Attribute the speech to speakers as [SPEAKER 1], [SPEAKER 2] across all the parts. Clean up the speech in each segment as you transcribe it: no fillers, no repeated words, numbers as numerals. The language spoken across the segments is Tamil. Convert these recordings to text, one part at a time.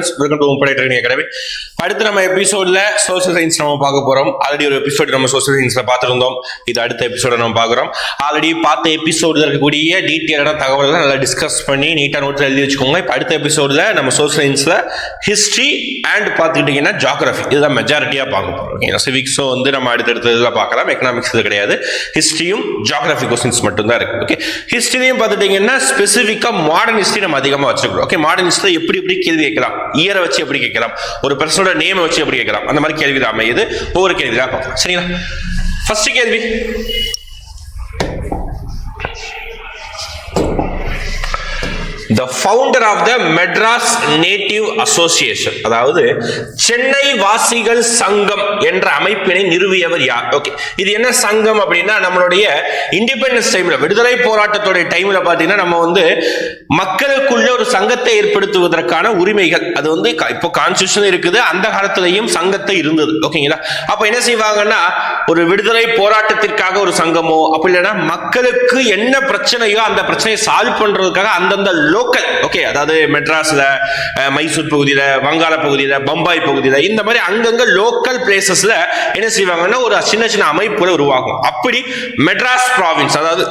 [SPEAKER 1] ஸ்டூடெண்ட்ஸ், வெல்கம் டு முப்படை ட்ரைனிங் அகாடமி. அடுத்து நம்ம எபிசோட்ல சோசியல் சயின்ஸ் நம்ம பார்க்க போறோம். ஆல்ரெடி ஒரு எபிசோட் நம்ம சோசியல் சயின்ஸ்ல பார்த்துருந்தோம். இது அடுத்த எபிசோட நம்ம பார்க்குறோம். ஆல்ரெடி பார்த்த எபிசோட்ல இருக்கக்கூடிய டீட்டெயிலான தகவல்களை நல்லா டிஸ்கஸ் பண்ணி நீட்டாக நோட்ஸ் எழுதி வச்சுக்கோங்க. இப்போ அடுத்த எபிசோட்ல நம்ம சோசியல் சயின்ஸ்ல ஹிஸ்ட்ரி அண்ட் பார்த்துக்கிட்டீங்கன்னா ஜியோகிராஃபி இதுதான் மெஜாரிட்டியா பார்க்க போறோம். ஓகேங்களா? சிவிக்ஸோ வந்து நம்ம அடுத்தடுத்த இதில் பார்க்கலாம். எக்கனாமிக்ஸ் இது கிடையாது. ஹிஸ்ட்ரியும் ஜியோகிராஃபி கொஸ்டின்ஸ் மட்டும் தான் இருக்கு. ஓகே, ஹிஸ்ட்ரியும் பார்த்துட்டீங்கன்னா ஸ்பெசிஃபிக்கா மாடர்ன் ஹிஸ்ட்ரி நம்ம அதிகமாக வச்சுக்கிறோம். ஓகே, மாடர்ன் ஹிஸ்ட்ரி எப்படி கேள்வி கேட்கலாம், இயரை வச்சு எப்படி கேட்கலாம், ஒரு பர்சனோட நேம் வச்சு எப்படி கேட்கலாம், அந்த மாதிரி கேள்வி தான் அமையுது. ஒவ்வொரு கேள்வி தான் பார்க்கலாம். சரிங்களா? ஃபர்ஸ்ட் கேள்வி, the founder of the Madras Native Association, அதாவது சென்னை வாசிகள் சங்கம் என்ற அமைப்பினை நிறுவியவர் யார்? ஓகே, இது என்ன சங்கம் அப்படின்னா, நம்மளுடைய இண்டிபெண்டன்ஸ் டைம்ல, விடுதலை போராட்டத்தோட டைம்ல பாத்தீங்கன்னா நம்ம வந்து மக்களுக்குள்ள ஒரு சங்கத்தை ஏற்படுத்துவதற்கான உரிமைகள் அது வந்து இப்போ கான்ஸ்டிடியூஷன் இருக்குது, அந்த காலத்திலையும் சங்கத்தை இருந்தது. ஓகேங்களா? அப்ப என்ன செய்வாங்கன்னா, ஒரு விடுதலை போராட்டத்திற்காக ஒரு சங்கமோ அப்படி இல்லைன்னா மக்களுக்கு என்ன பிரச்சனையோ அந்த பிரச்சனையை சால்வ் பண்றதுக்காக அந்தந்த லோக்கல், ஓகே, அதாவது மெட்ராஸ்ல, மைசூர் பகுதியில, வங்காள பகுதியில, பம்பாய் பகுதியில, இந்த மாதிரி அங்கங்க லோக்கல் பிளேசஸ்ல என்ன செய்வாங்கன்னா ஒரு சின்ன சின்ன அமைப்புகளை உருவாகும். அப்படி மெட்ராஸ் ப்ராவின்ஸ், அதாவது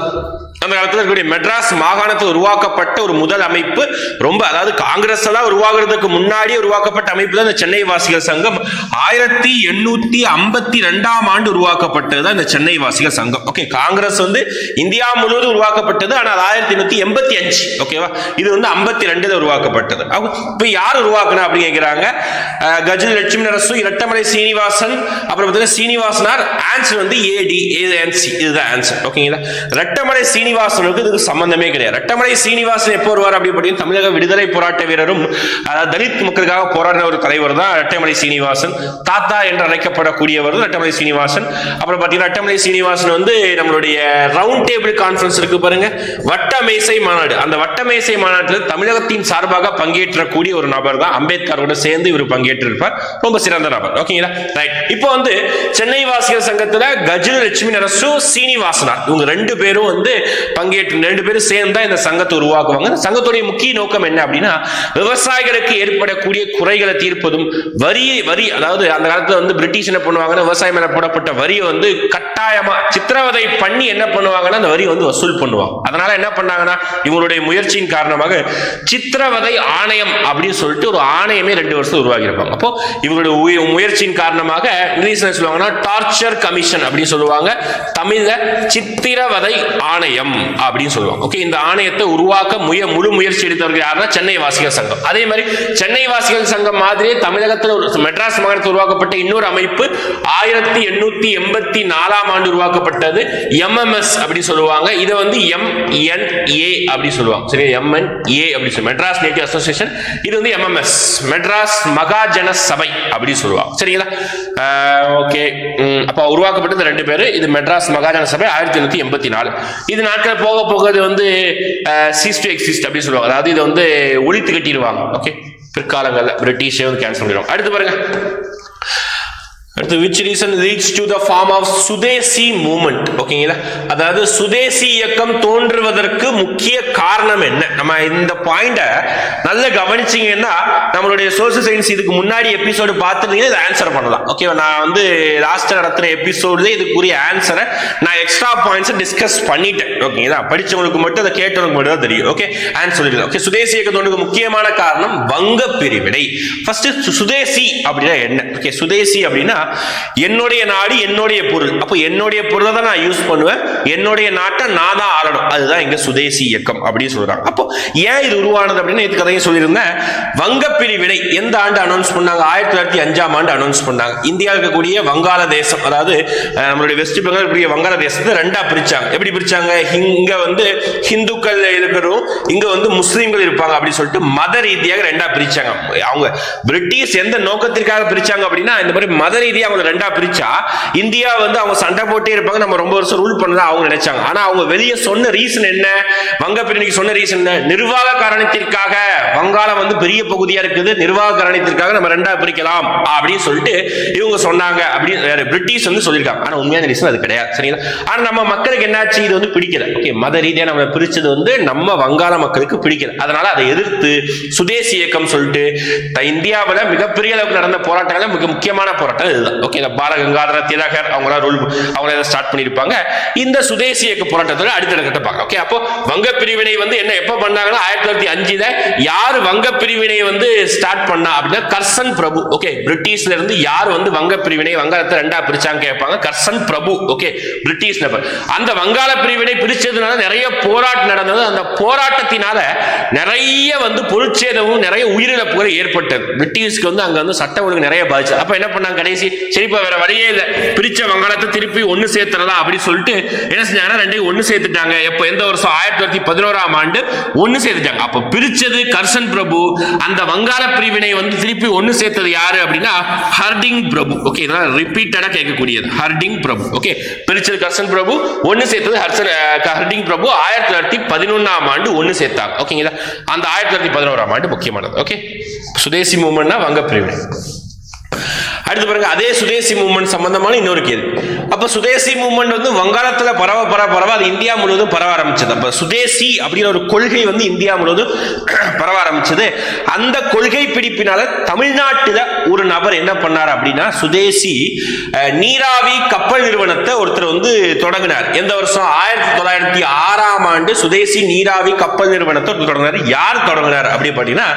[SPEAKER 1] அந்த காலத்தில் இருக்கக்கூடிய மெட்ராஸ் மாகாணத்தில் உருவாக்கப்பட்ட ஒரு முதல் அமைப்பு, ரொம்ப அதாவது காங்கிரஸ் எல்லாம் உருவாகிறதுக்கு முன்னாடி உருவாக்கப்பட்ட அமைப்பு தான் இந்த சென்னை வாசிகள் சங்கம். 1852 உருவாக்கப்பட்டது தான் இந்த சென்னை வாசிகள் சங்கம். ஓகே, காங்கிரஸ் வந்து இந்தியா முழுவதும் உருவாக்கப்பட்டது, ஆனால் 1885, ஓகேவா, இது வந்து 52 உருவாக்கப்பட்டது. இப்ப யார் உருவாக்குனா அப்படி கேட்கிறாங்க. கஜல் லட்சுமி நரசு, இரட்டமலை சீனிவாசன், அப்புறம் பார்த்தீங்கன்னா சீனிவாசனார். ஆன்சர் வந்து ADANC, இதுதான் ஆன்சர். ஓகேங்களா? இரட்டமலை சீனிவாசனுக்கு இதுக்கு சம்பந்தமே கிடையாது. இரட்டமலை சீனிவாசன் எப்போ வருவார் அப்படி பார்த்தீங்கன்னா, தமிழக விடுதலை போராட்ட வீரரும் தலித் மக்களுக்காக போராடின ஒரு தலைவர் தான் இரட்டமலை சீனிவாசன். தாத்தா என்று அழைக்கப்படக்கூடியவர் இரட்டமலை சீனிவாசன். அப்புறம் பார்த்தீங்கன்னா இரட்டமலை சீனிவாசன் வந்து நம்மளுடைய ரவுண்ட் டேபிள் கான்ஃபரன்ஸ் இருக்கு பாருங்க, வட்டமேசை மாநாடு, அந்த வட்டமேசை மாநாட்டில் தமிழகத்தின் சார்பாக பங்கேற்றக்கூடிய ஒரு நபர் தான். அம்பேத்கரோட சேர்ந்து இவர் பங்கேற்றிருப்பார். ரொம்ப சிறந்த நபர். ஓகேங்களா? ரைட். இப்போ வந்து சென்னை வாசிகள் சங்கத்துல கஜல் லட்சுமி நரசு, சீனிவாசனார், இவங்க ரெண்டு பேரும் வந்து பங்கேற்று, ரெண்டு பேரும் சேர்ந்தா இந்த சங்கத்தை உருவாக்குவாங்க. இந்த சங்கத்துடைய முக்கிய நோக்கம் என்ன அப்படின்னா, விவசாயிகளுக்கு ஏற்படக்கூடிய குறைகளை தீர்ப்பதும், வரி அதாவது அந்த காலத்துல வந்து பிரிட்டிஷ் என்ன பண்ணுவாங்கன்னா, விவசாயம் மேல போடப்பட்ட வரியை வந்து கட்டாயமா சித்திரவதை பண்ணி என்ன பண்ணுவாங்கன்னா அந்த வரி வந்து வசூல் பண்ணுவாங்க. அதனால என்ன பண்ணாங்கன்னா, இவங்களுடைய முயற்சியின் காரணமாக சித்திரவதை ஆணையம் அப்படின்னு சொல்லிட்டு ஒரு ஆணையமே 2 வருஷம் உருவாகி இருப்பாங்க. அப்போ இவங்களுடைய முயற்சியின் காரணமாக இங்கிலீஷ்ல சொல்லுவாங்கன்னா டார்ச்சர் கமிஷன் அப்படின்னு சொல்லுவாங்க, தமிழ்ல சித்திரவதை ஆணையம் அப்படின்னு சொல்லுவாங்க. ஓகே, இந்த ஆணையத்தை உருவாக்க முழு முயற்சி எடுத்தவர்கள் யாருன்னா சென்னை வாசிகள் சங்கம். அதே மாதிரி சென்னை வாசிகள் சங்கம் மாதிரியே தமிழகத்தில் மெட்ராஸ் மாகாணத்தில் உருவாக்கப்பட்ட இன்னொரு அமைப்பு 1884 உருவாக்கப்பட்டது, MMS அப்படி சொல்லுவாங்க. இதை வந்து MNA அப்படி சொல்லுவாங்க. சரி, MNA அப்படி சொல்லுவாங்க, மெட்ராஸ் நேட்டிவ் அசோசியேஷன். இது வந்து MMS, மெட்ராஸ் மகாஜன சபை அப்படி சொல்லுவாங்க. சரிங்களா? ஓகே, அப்ப உருவாக்கப்பட்டது 2 பேரு. இது மெட்ராஸ் மகாஜன சபை 1884. இது நாட்கள் போக போக இது வந்து சீஸ் டு எக்ஸிஸ்ட் அப்படி சொல்லுவாங்க. அதாவது இது வந்து ஒழித்து கட்டிடுவாங்க. ஓகே, பிற்காலங்கள்ல பிரிட்டிஷே வந்து கேன்சல் பண்ணிடுவாங்க. அடுத்து பாருங்க, which reason leads to the form of Swadeshi movement? ஓகேங்களா? அதாவது சுதேசி இயக்கம் தோன்றுவதற்கு முக்கிய காரணம் என்ன? நம்ம இந்த பாயிண்ட நல்ல கவனிச்சீங்கன்னா, நம்மளுடைய சோசியல் சயின்ஸ் இதுக்கு முன்னாடி எபிசோடு பார்த்துருந்தீங்கன்னா இதை ஆன்சர் பண்ணலாம். ஓகேவா? நான் வந்து லாஸ்ட் நடத்துற எபிசோட்ல இதுக்குரிய ஆன்சரை நான் எக்ஸ்ட்ரா பாயிண்ட்ஸ் டிஸ்கஸ் பண்ணிட்டேன். ஓகேங்களா? படிச்சவங்களுக்கு மட்டும் அதை கேட்டவங்களுக்கு மட்டும் தான் தெரியும். ஓகே, ஆன்சர் சொல்லிடலாம். ஓகே, சுதேசி இயக்கத்தோட முக்கியமான காரணம் வங்க பிரிவினை. ஃபர்ஸ்ட் சுதேசி அப்படின்னா என்ன? ஓகே, சுதேசி அப்படின்னா என்னுடைய நாடு என்னுடைய பொருள். அப்போ என்னுடைய பொருளை தான் நான் யூஸ் பண்ணுவேன், என்னுடைய நாட்டை நான் தான் ஆளணும். அதுதான் இங்க சுதேசி இயக்கம் அப்படின்னு சொல்றாங்க. அப்போ ஏன் இது உருவானது அப்படின்னு இதுக்கு கதையை சொல்லியிருந்தேன். வங்க பிரிவினை எந்த ஆண்டு அனௌன்ஸ் பண்ணாங்க? 1905 அனௌன்ஸ் பண்ணாங்க. இந்தியா இருக்கக்கூடிய வங்காள தேசம், அதாவது நம்மளுடைய வெஸ்ட் பெங்கால் இருக்கக்கூடிய வங்காள தேசத்தை 2ஆ பிரிச்சாங்க. எப்படி பிரிச்சாங்க? இங்க வந்து ஹிந்துக்கள் இருக்கிறோம், இங்க வந்து முஸ்லீம்கள் இருப்பாங்க அப்படின்னு சொல்லிட்டு மத ரீதியாக 2ஆ பிரிச்சாங்க. அவங்க பிரிட்டிஷ் எந்த நோக்கத்திற்காக பிரிச்சாங்க அப்படின்னா, இந்த மாதிரி மத ரீதியா அவங்க ரெண்டா பிரிச்சா இந்தியா வந்து அவங்க சண்டை போட்டே இருப்பாங்க, நம்ம ரொம்ப வருஷம் ரூல் பண்ணலாம் அவங்க நினைச்சாங்க. ஆனா அவங்க வெளியே சொன்ன ரீசன் என்ன, வங்க பிரிவினைக்கு சொன்ன ரீசன் என்ன, நிர்வாக காரணத்திற்காக வங்காளம் வந்து பெரிய பகுதியா இருக்குது, நிர்வாக காரணத்திற்காக நம்ம ரெண்டா பிரிக்கலாம் அப்படின்னு சொல்லிட்டு இவங்க சொன்னாங்க அப்படின்னு பிரிட்டிஷ் வந்து சொல்லியிருக்காங்க. ஆனா உண்மையான ரீசன் அது கிடையாது. சரிங்களா? ஆனா நம்ம மக்களுக்கு என்னாச்சு, இது வந்து பிடிக்கல. ஓகே, மத ரீதியா நம்ம பிரிச்சது வந்து நம்ம வங்காள மக்களுக்கு பிடிக்கல. அதனால அதை எதிர்த்து சுதேசி இயக்கம் சொல்லிட்டு இந்தியாவில் மிகப்பெரிய அளவுக்கு நடந்த போராட்டங்கள் மிக முக்கியமான போராட்டம் இதுதான். ஓகே, பால கங்காதர திலகர் அவங்க ஸ்டார்ட் பண்ணிருப்பாங்க. இந்த சுதேசி இயக்க போராட்டத்தில் அடுத்த கட்ட பார்க்கலாம். ஓகே, அப்போ வங்க பிரிவினை வந்து என்ன எப்ப பண்ணாங்கன்னா 1905 யார் வங்க பிரிவினை வந்து ஸ்டார்ட் பண்ணா அப்படின்னா கர்சன் பிரபு. ஓகே, பிரிட்டிஷ்ல இருந்து யார் வந்து வங்க பிரிவினை வங்காளத்தை ரெண்டா பிரிச்சாங்க கேட்பாங்க, கர்சன் பிரபு. ஓகே, பிரிட்டிஷ் நபர். அந்த வங்காள பிரிவினை பிரிச்சதுனால நிறைய போராட்டம் நடந்தது. அந்த போராட்டத்தினால நிறைய வந்து பொருட்சேதமும் நிறைய உயிரிழப்புகள் ஏற்பட்டது. பிரிட்டிஷ்க்கு வந்து அங்க வந்து சட்ட ஒழுங்கு நிறைய பாதிச்சு. அப்ப என்ன பண்ணாங்க, கடைசி சரிப்பா வேற வழியே இல்லை, பிரிச்ச வங்காளத்தை திருப்பி ஒன்னு சேர்த்துறலாம் அப்படின்னு சொல்லிட்டு என்ன செஞ்சாங்கன்னா ரெண்டையும் ஒன்னு சேர்த்துட்டாங்க. எப்போ எந்த வருஷம் 1911ஆம் ஆண்டு ஒன்னு சேர்த்துட்டாங்க. அப்ப பிரிச்சது கர்சன் பிரபு. அந்த வங்காள பிரிவினை வந்து திருப்பி ஒன்னு சேர்த்தது யாரு அப்படின்னா ஹர்டிங் பிரபு. ஓகே, இதெல்லாம் ரிப்பீட்டடா கேட்கக்கூடியது. ஹர்டிங் பிரபு. ஓகே, பிரிச்சது கர்சன் பிரபு, ஒன்னு சேர்த்தது ஹர்டிங் பிரபு 1911ஆம் ஆண்டு ஒன்னு சேர்த்தாங்க. ஓகேங்களா? அந்த 1911ஆம் ஆண்டு முக்கியமானது. ஓகே, சுதேசி மூவ்மெண்ட்னா வங்க பிரிவினை. அடுத்து பாருங்க, அதே சுதேசி மூவ்மெண்ட் சம்பந்தமான இன்னொரு கேள்வி. அப்ப சுதேசி மூவ்மெண்ட் வந்து வங்காளத்துல பரவ அது இந்தியா முழுவதும் பரவ ஆரம்பிச்சது. அப்ப சுதேசி அப்படிங்கிற ஒரு கொள்கை வந்து இந்தியா முழுவதும் பரவ ஆரம்பிச்சது. அந்த கொள்கை பிடிப்பினால தமிழ்நாட்டில் ஒரு நபர் என்ன பண்ணார் அப்படின்னா சுதேசி நீராவி கப்பல் நிறுவனத்தை ஒருத்தர் வந்து தொடங்கினார். எந்த வருஷம் 1906ஆம் ஆண்டு சுதேசி நீராவி கப்பல் நிறுவனத்தை தொடங்கினார். யார் தொடங்கினார் அப்படி பார்த்தீங்கன்னா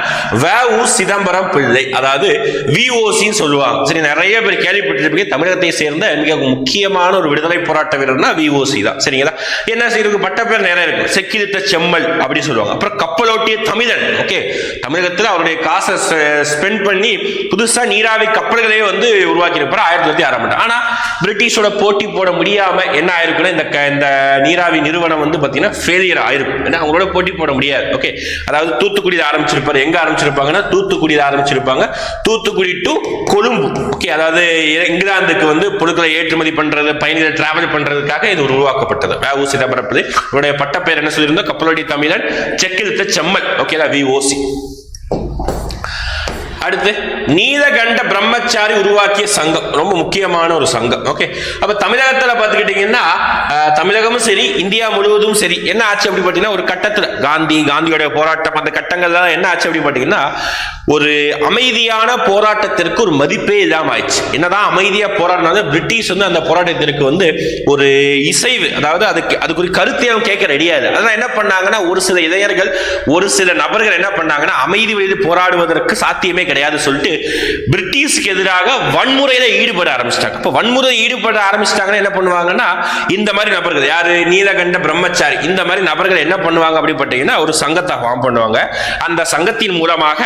[SPEAKER 1] வ.உ. சிதம்பரம் பிள்ளை, அதாவது VOC சொல்லுவாங்க. சரி, நிறைய பேர் கேள்விப்பட்டிருப்பீங்க. தமிழகத்தை சேர்ந்த மிக முக்கியமான ஒரு விடுதலை போராட்ட வீரர்னா VOC தான். சரிங்களா? என்ன செய்யுது, பட்ட பேர் நிறைய இருக்கு. செக்கிலிட்ட செம்மல் அப்படி சொல்லுவாங்க. அப்புறம் கப்பலோட்டிய தமிழன். ஓகே, தமிழகத்தில் அவருடைய காசை ஸ்பெண்ட் பண்ணி புதுசா நீராவி கப்பல்களே வந்து உருவாக்கி இருப்பார் 1906ஆம் ஆண்டு. ஆனா பிரிட்டிஷோட போட்டி போட முடியாம என்ன ஆயிருக்குன்னா இந்த நீராவி நிறுவனம் வந்து பாத்தீங்கன்னா ஃபெயிலியர் ஆயிருக்கும். ஏன்னா அவங்களோட போட்டி போட முடியாது. ஓகே, அதாவது தூத்துக்குடியில் ஆரம்பிச்சிருப்பாரு. எங்க ஆரம்பிச்சிருப்பாங்கன்னா தூத்துக்குடியில் ஆரம்பிச்சிருப்பாங்க. தூத்துக்குடி டு கொழும்பு. ஓகே, அதாவது இங்கிலாந்துக்கு வந்து பொருட்களை ஏற்றுமதி பண்றது, பயணிகளை டிராவல் பண்றதுக்காக இது உருவாக்கப்பட்டது. வ.உ. சிதம்பரம் பிள்ளை. இவருடைய பட்ட பேர் என்ன சொல்லியிருந்தோம், கப்பலோட்டி தமிழன், செக்கிலிட்ட செம்மல். ஓகேடா, VOC. அடுத்து நீலகண்ட பிரம்மச்சாரி உருவாக்கிய சங்கம், ரொம்ப முக்கியமான ஒரு சங்கம். ஓகே, அப்ப தமிழகத்துல பாத்துக்கிட்டீங்கன்னா தமிழகமும் சரி இந்தியா முழுவதும் சரி என்ன ஆச்சு அப்படி பாத்தீங்கன்னா ஒரு கட்டத்துல காந்தியோட போராட்டம் அந்த கட்டங்கள்லாம் என்ன ஆச்சு அப்படி பாத்தீங்கன்னா ஒரு அமைதியான போராட்டத்திற்கு ஒரு மதிப்பே இல்லாம ஆயிடுச்சு. என்னதான் அமைதியா போராடினாலும் பிரிட்டிஷ் வந்து அந்த போராட்டத்திற்கு வந்து ஒரு இசைவு, அதாவது அதுக்கு ஒரு கருத்தையும் கேட்க ரெடியாது. அதனால என்ன பண்ணாங்கன்னா ஒரு சில இளைஞர்கள் ஒரு சில நபர்கள் என்ன பண்ணாங்கன்னா அமைதி வழியில் போராடுவதற்கு சாத்தியமே கிடையாது சொல்லிட்டு பிரிட்டிஷ்க்கு எதிராக வன்முறையில ஈடுபட ஆரம்பிச்சிட்டாங்க. இப்ப வன்முறை ஈடுபட ஆரம்பிச்சிட்டாங்கன்னா என்ன பண்ணுவாங்கன்னா இந்த மாதிரி நபர்கள் யாரு, நீலகண்ட பிரம்மச்சாரி, இந்த மாதிரி நபர்கள் என்ன பண்ணுவாங்க அப்படி பார்த்தீங்கன்னா ஒரு சங்கத்தை ஃபார்ம் பண்ணுவாங்க. அந்த சங்கத்தின் மூலமாக